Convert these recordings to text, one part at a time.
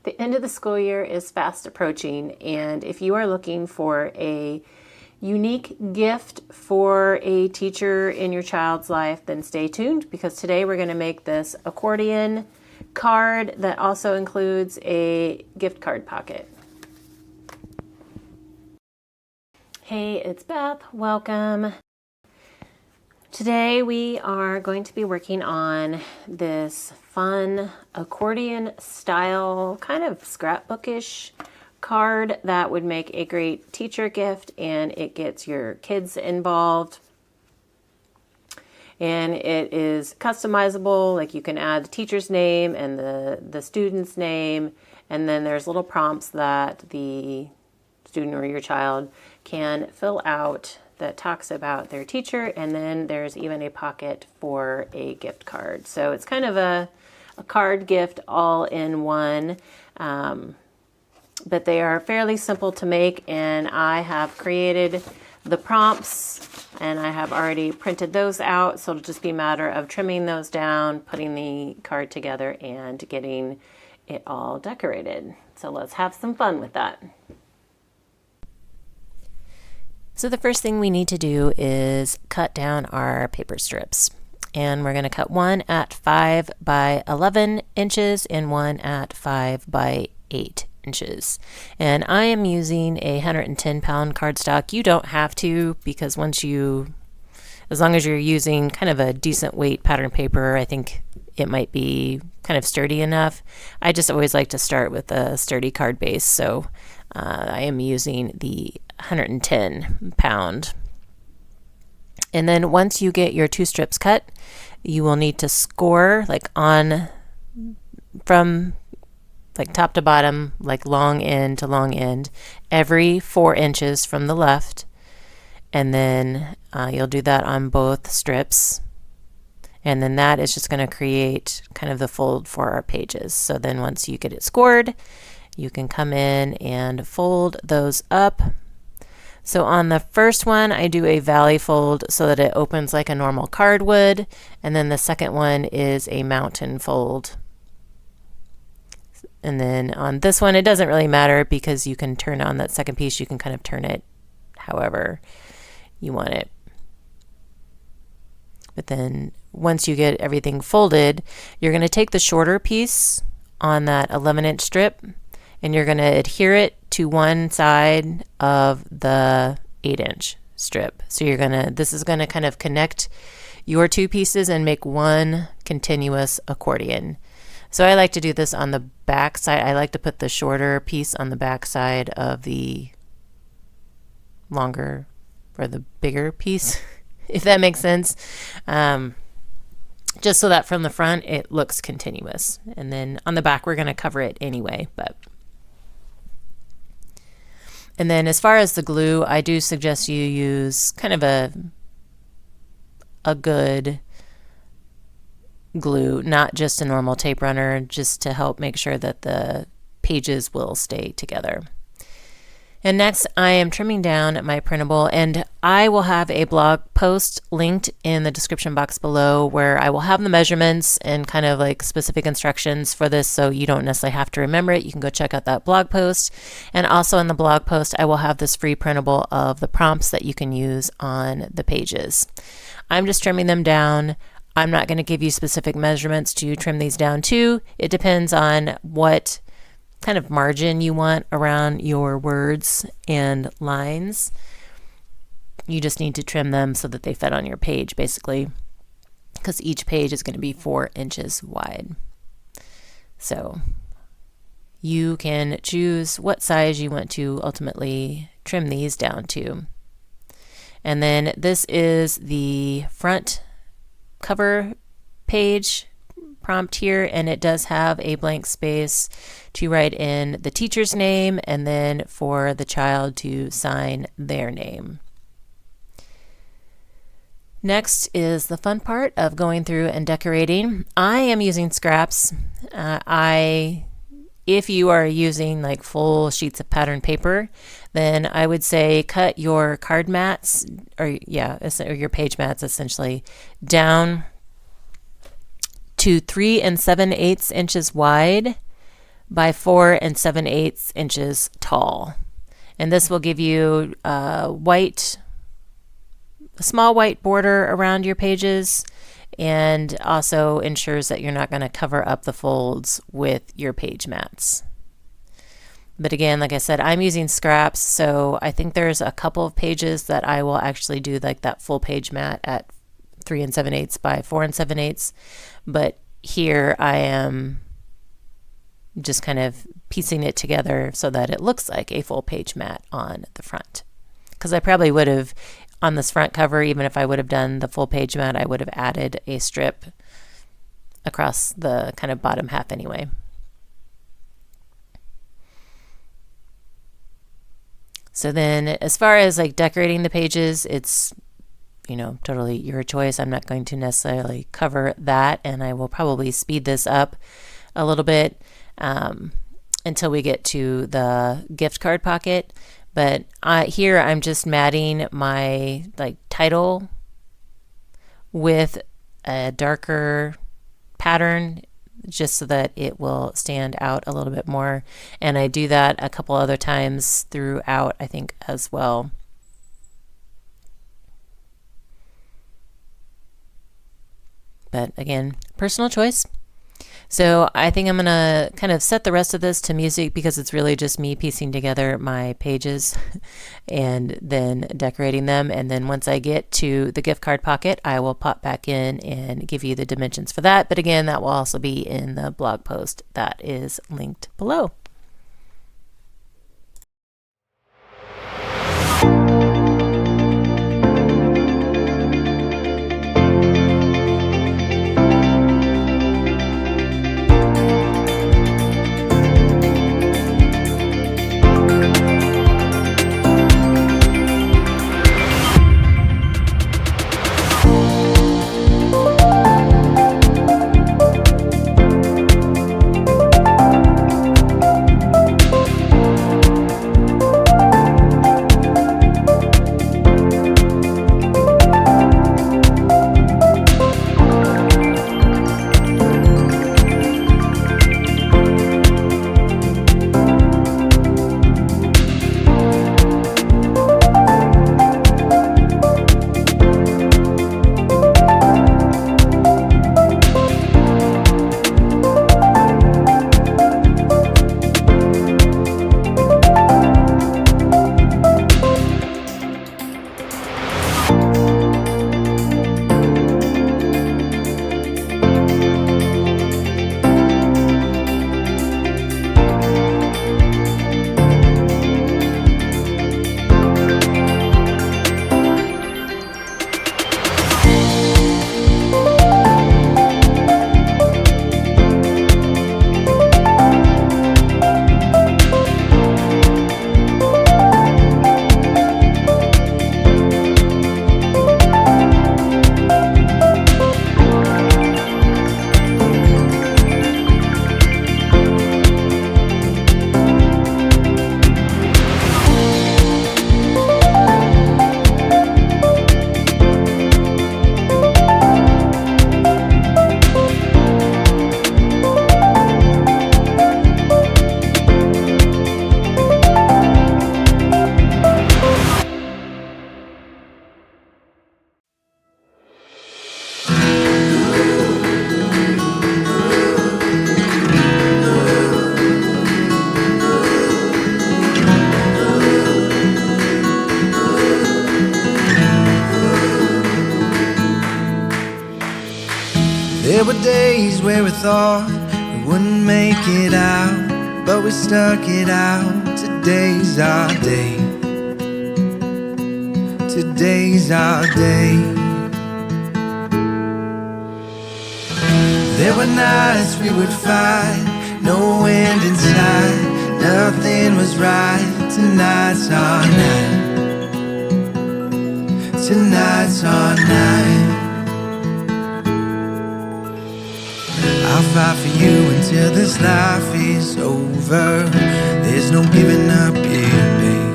The end of the school year is fast approaching, and if you are looking for a unique gift for a teacher in your child's life, then stay tuned, because today we're going to make this accordion card that also includes a gift card pocket. Hey, it's Beth. Welcome. Today we are going to be working on this fun accordion style, kind of scrapbookish card that would make a great teacher gift, and it gets your kids involved. And it is customizable, like you can add the teacher's name and the student's name, and then there's little prompts that the student or your child can fill out that talks about their teacher, and then there's even a pocket for a gift card. So it's kind of a card gift all in one, but they are fairly simple to make, and I have created the prompts and I have already printed those out, so it'll just be a matter of trimming those down, putting the card together, and getting it all decorated. So let's have some fun with that. So the first thing we need to do is cut down our paper strips. And we're going to cut one at 5 by 11 inches and one at 5 by 8 inches. And I am using a 110-pound cardstock. You don't have to, because as long as you're using kind of a decent weight pattern paper, I think it might be kind of sturdy enough. I just always like to start with a sturdy card base, so I am using the 110-pound. And then once you get your 2 strips cut, you will need to score from top to bottom, like long end to long end, every 4 inches from the left. And then you'll do that on both strips. And then that is just going to create kind of the fold for our pages. So then once you get it scored, you can come in and fold those up. So on the first one, I do a valley fold so that it opens like a normal card would. And then the second one is a mountain fold. And then on this one, it doesn't really matter, because you can turn on that second piece. You can kind of turn it however you want it. But then once you get everything folded, you're going to take the shorter piece on that 11-inch strip, and you're going to adhere it to one side of the 8-inch strip. So this is going to kind of connect your 2 pieces and make one continuous accordion. So I like to do this on the back side. I like to put the shorter piece on the back side of the longer or the bigger piece, if that makes sense. Just so that from the front it looks continuous. And then on the back we're going to cover it anyway. And then as far as the glue, I do suggest you use kind of a good glue, not just a normal tape runner, just to help make sure that the pages will stay together. And next, I am trimming down my printable, and I will have a blog post linked in the description box below where I will have the measurements and kind of like specific instructions for this, so you don't necessarily have to remember it. You can go check out that blog post. And also in the blog post, I will have this free printable of the prompts that you can use on the pages. I'm just trimming them down. I'm not going to give you specific measurements to trim these down to. It depends on what kind of margin you want around your words and lines. You just need to trim them so that they fit on your page, basically, because each page is going to be 4 inches wide. So you can choose what size you want to ultimately trim these down to. And then this is the front cover page prompt here, and it does have a blank space to write in the teacher's name and then for the child to sign their name. Next is the fun part of going through and decorating. I am using scraps. If you are using like full sheets of pattern paper, then I would say cut your card mats or your page mats essentially down to 3 7/8 inches wide by 4 7/8 inches tall. And this will give you a small white border around your pages, and also ensures that you're not going to cover up the folds with your page mats. But again, like I said, I'm using scraps, so I think there's a couple of pages that I will actually do like that full page mat at 3 7/8 by 4 7/8. But here I am just kind of piecing it together so that it looks like a full page mat on the front. Because I probably would have, on this front cover, even if I would have done the full page mat, I would have added a strip across the kind of bottom half anyway. So then as far as like decorating the pages, it's, you know, totally your choice. I'm not going to necessarily cover that, and I will probably speed this up a little bit until we get to the gift card pocket. But here I'm just matting my like title with a darker pattern, just so that it will stand out a little bit more. And I do that a couple other times throughout, I think, as well. But again, personal choice. So I think I'm going to kind of set the rest of this to music, because it's really just me piecing together my pages and then decorating them. And then once I get to the gift card pocket, I will pop back in and give you the dimensions for that. But again, that will also be in the blog post that is linked below. There were days where we thought we wouldn't make it out, but we stuck it out. Today's our day. Today's our day. There were nights we would fight, no end in sight, nothing was right. Tonight's our night. Tonight's our night. I'll fight for you until this life is over. There's no giving up here, babe.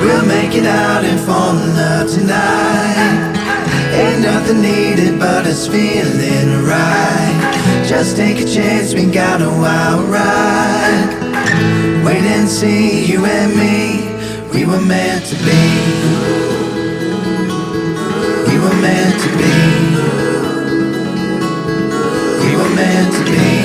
We'll make it out and fall in love tonight. Ain't nothing needed but us feeling right. Just take a chance, we got a wild ride. Wait and see, you and me, we were meant to be. We were meant to be. We were meant to be.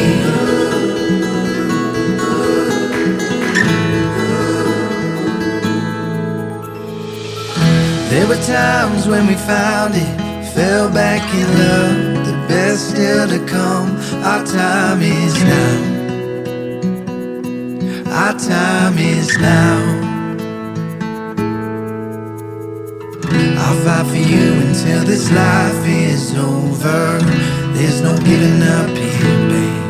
There were times when we found it, fell back in love, the best still to come. Our time is now. Our time is now. I'll fight for you until this life is over. There's no giving up here, babe.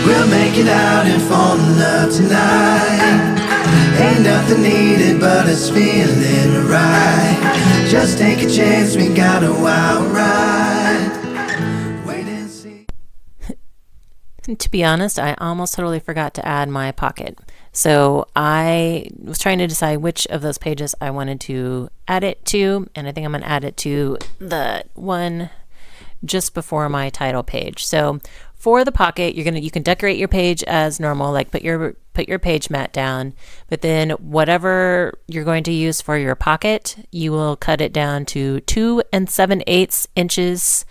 We'll make it out and fall in love tonight. Ain't nothing needed but us feeling right. Just take a chance, we got a wild ride. Wait and see. To be honest, I almost totally forgot to add my pocket. So I was trying to decide which of those pages I wanted to add it to, and I think I'm going to add it to the one just before my title page. So for the pocket, you can decorate your page as normal, like put your page mat down, but then whatever you're going to use for your pocket, you will cut it down to 2 7/8 inches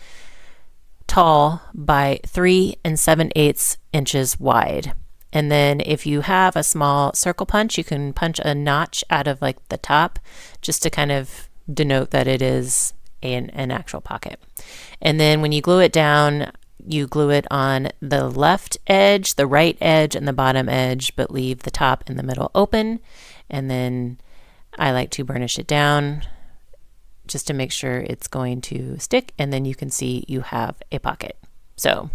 tall by 3 7/8 inches wide. And then if you have a small circle punch, you can punch a notch out of like the top just to kind of denote that it is an actual pocket. And then when you glue it down, you glue it on the left edge, the right edge, and the bottom edge, but leave the top and the middle open. And then I like to burnish it down just to make sure it's going to stick, and then you can see you have a pocket. So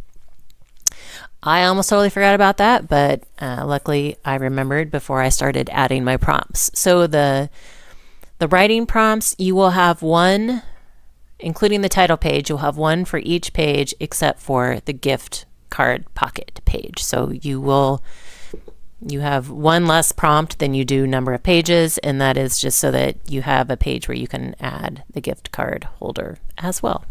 I almost totally forgot about that, but luckily I remembered before I started adding my prompts. So the writing prompts, you will have one, including the title page, you'll have one for each page except for the gift card pocket page. So you have one less prompt than you do number of pages, and that is just so that you have a page where you can add the gift card holder as well.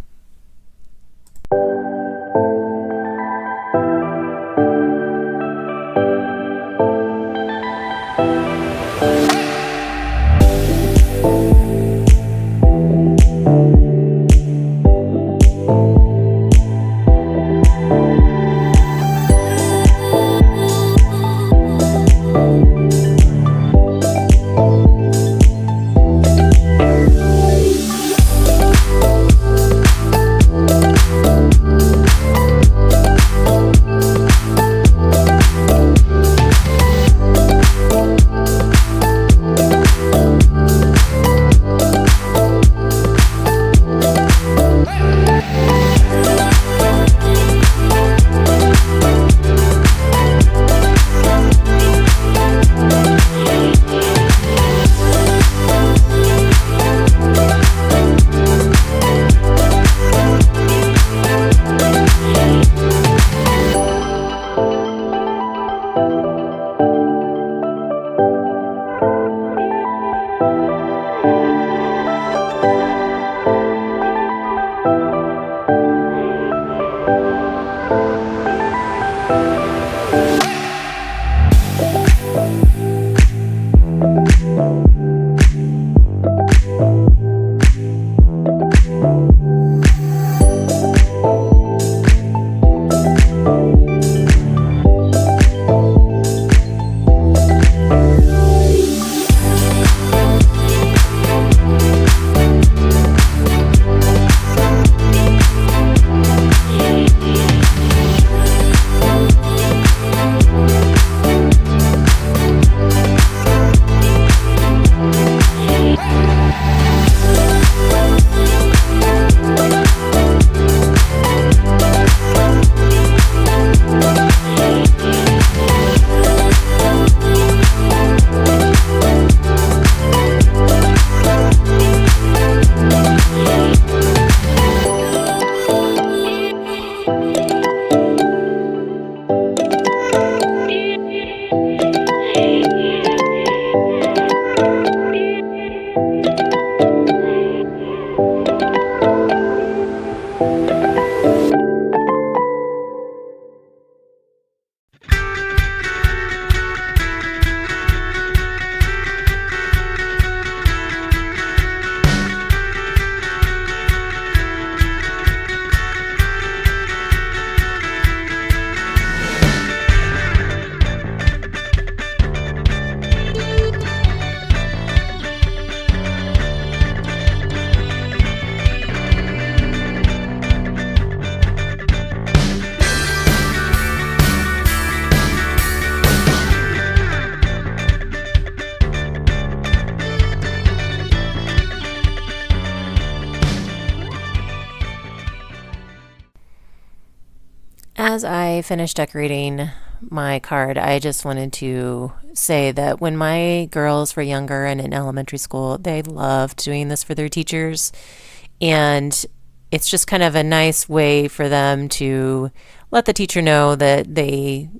as I finish decorating my card, I just wanted to say that when my girls were younger and in elementary school, they loved doing this for their teachers. And it's just kind of a nice way for them to let the teacher know that they,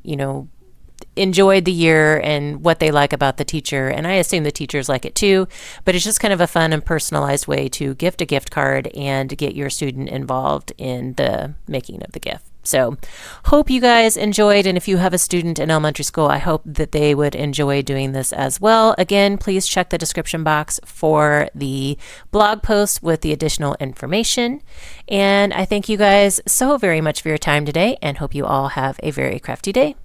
enjoyed the year and what they like about the teacher. And I assume the teachers like it too, but it's just kind of a fun and personalized way to gift a gift card and get your student involved in the making of the gift. So hope you guys enjoyed, and if you have a student in elementary school, I hope that they would enjoy doing this as well. Again, please check the description box for the blog post with the additional information. And I thank you guys so very much for your time today and hope you all have a very crafty day.